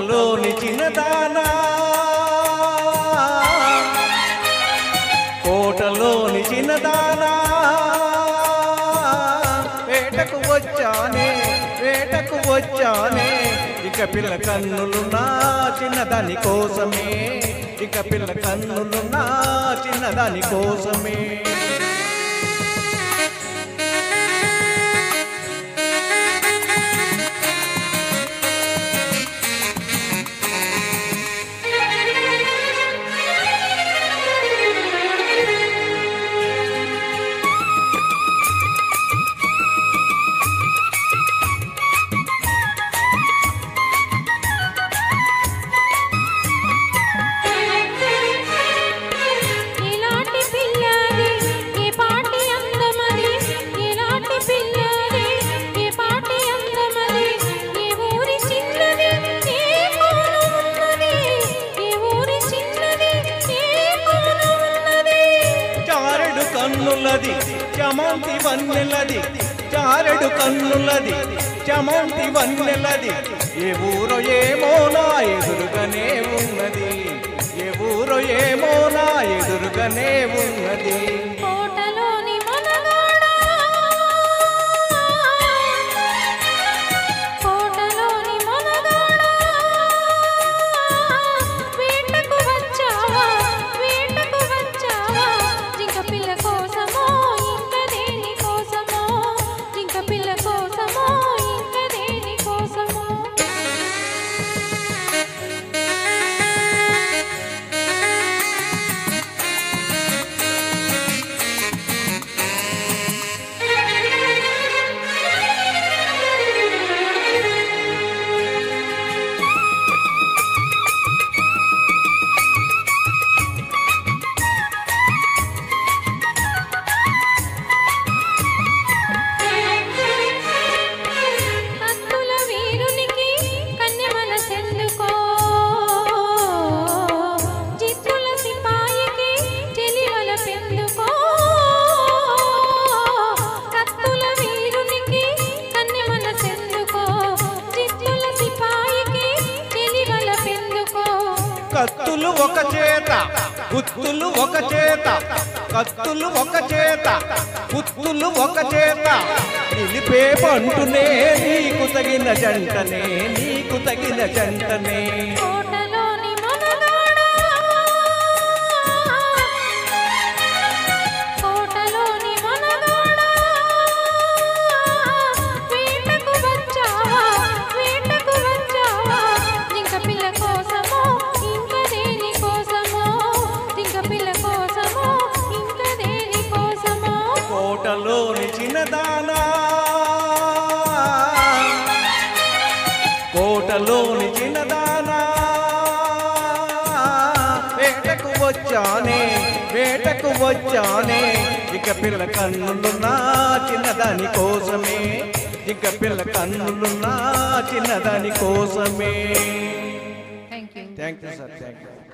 కోటలోని చిన్నదానా కోటలోని చిన్నదానా వేటకు వచ్చానే ఇక పిల్ల కన్నులున్నా చిన్నదాని కోసమే ఇక పిల్ల కన్నులున్నా చిన్నదాని కోసమే కన్నులది చమంతి వన్నెలది చారెడు కన్నులది చమంతి వన్నెలది ఏ ఊరో ఏమో నా ఎదురుగానే ఉన్నది ఏ ఊరో ఏమో నా ఎదురుగానే ఉన్నది కత్తులు ఒక చేత గుత్తులు ఒక చేత కత్తులు ఒక చేత గుత్తులు ఒక చేత నిలిపే పంటునే నీకు తగిన జంటనే కోటలోని చిన్నదానా కోటలోని చిన్నదానా వేటకు వచ్చానే ఇక పిల్ల కన్నులున్నా చిన్నదాని కోసమే ఇక పిల్ల కన్నులున్నా చిన్నదాని కోసమే thank you sir thank you